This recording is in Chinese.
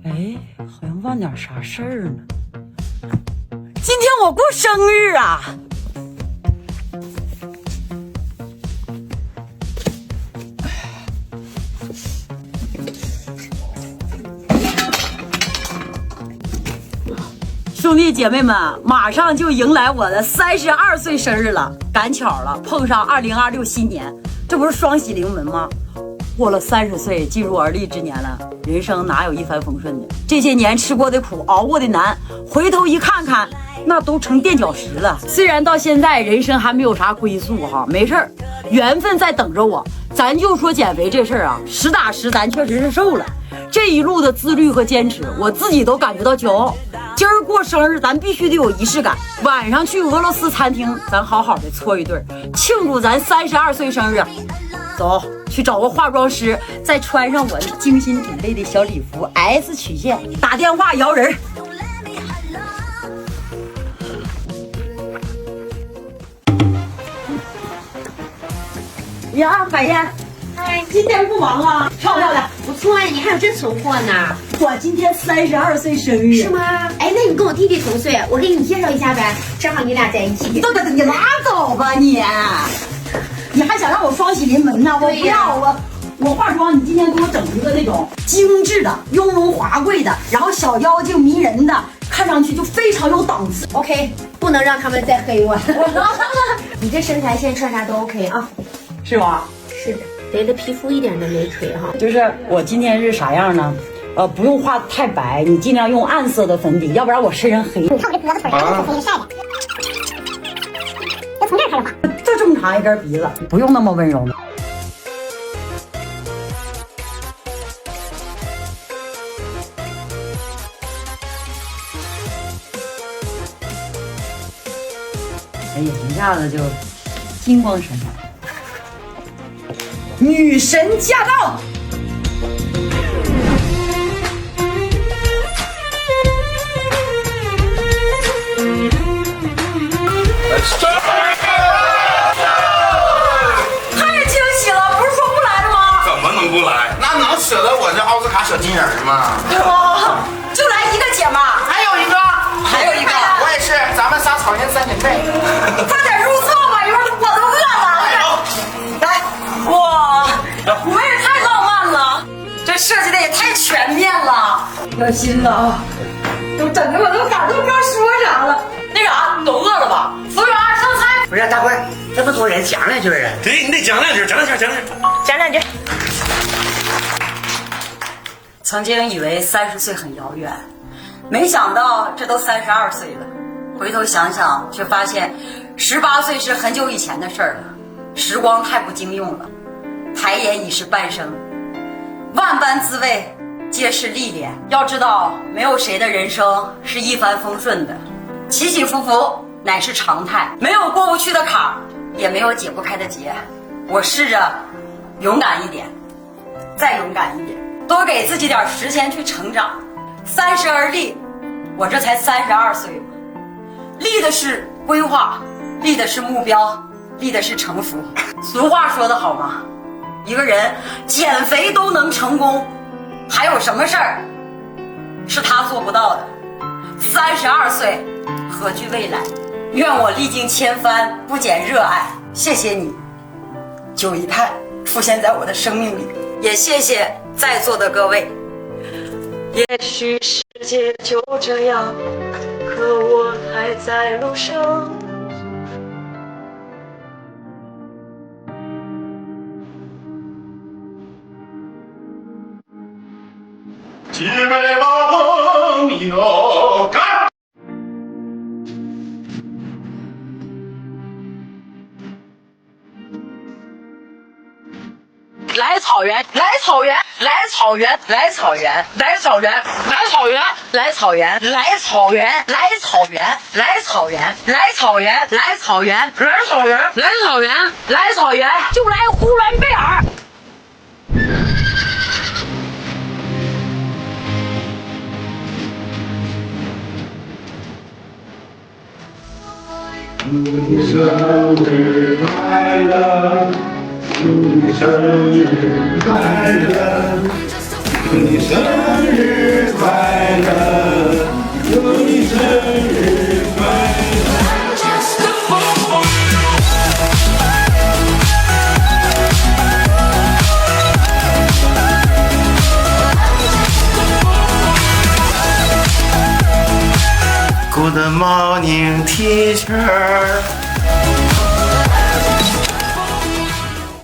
哎，好像忘点啥事儿呢。今天我过生日啊！兄弟姐妹们，马上就迎来我的32岁生日了，赶巧了，碰上2026新年，这不是双喜临门吗？过了30岁，进入而立之年了，人生哪有一帆风顺的？这些年吃过的苦，熬过的难，回头一看看，那都成垫脚石了。虽然到现在人生还没有啥归宿哈，没事儿，缘分在等着我。咱就说减肥这事儿啊，实打实咱确实是瘦了。这一路的自律和坚持，我自己都感觉到骄傲。今儿过生日，咱必须得有仪式感。晚上去俄罗斯餐厅，咱好好的搓一顿，庆祝咱32岁生日。走，去找个化妆师，再穿上我精心准备的小礼服 S 曲线，打电话摇人。呀，海燕，嗨，今天不忙啊？漂不漂亮？不错呀，你还有这存货呢？我今天32岁生日，是吗？哎，那你跟我弟弟同岁，我给你介绍一下呗，正好你俩在一起。你拉倒吧你！你还想让我双喜临门呢？我不要，我化妆，你今天给我整一个那种精致的、雍容华贵的，然后小妖精迷人的，看上去就非常有档次。OK， 不能让他们再黑我。你这身材现在穿啥都 OK 啊？是吧？是的，得了皮肤一点都没垂哈。就是我今天是啥样呢？不用画太白，你尽量用暗色的粉底，要不然我身上黑。你看我这胳膊腿儿都是晒的，就从这儿开始画。就这么长一根鼻子，不用那么温柔的。哎呀，一下子就金光闪闪，女神驾到！太惊喜了，不是说不来了吗？怎么能不来？那能舍得我这奥斯卡小金人吗？哇，就来一个姐们儿，还有一个，我也是，咱们仨草原三姐妹。快点入座吧，一会儿我都饿了。来，哇，我们也太浪漫了，这设计的也太全面了，有心了啊！都整的我都感动，不知道说啥了。那啥，都饿了吧？服务员上菜。不是大官，这么多人讲两句啊？对，你得讲两句，讲两句。曾经以为30岁很遥远，没想到这都32岁了。回头想想，却发现18岁是很久以前的事儿了。时光太不经用了，抬眼已是半生，万般滋味皆是历练。要知道，没有谁的人生是一帆风顺的，起起伏伏乃是常态，没有过不去的坎儿，也没有解不开的结。我试着勇敢一点，再勇敢一点，多给自己点时间去成长。30而立，我这才32岁，立的是规划，立的是目标，立的是成熟。俗话说得好吗？一个人减肥都能成功，还有什么事儿是他做不到的？32岁，何惧未来？愿我历经千帆，不减热爱。谢谢你，九姨太出现在我的生命里，也谢谢在座的各位。也许世界就这样，可我还在路上。姐妹朋友，干！来草原，来草原，来草原，来草原，来草原，来草原，来草原，来草原，来草原，来草原，来草原，来草原，来草原，来草原，来草原，就来呼伦贝尔。祝你生日快乐，祝你生日快乐，祝你生日快乐，祝你生日快乐。Good morning, teacher.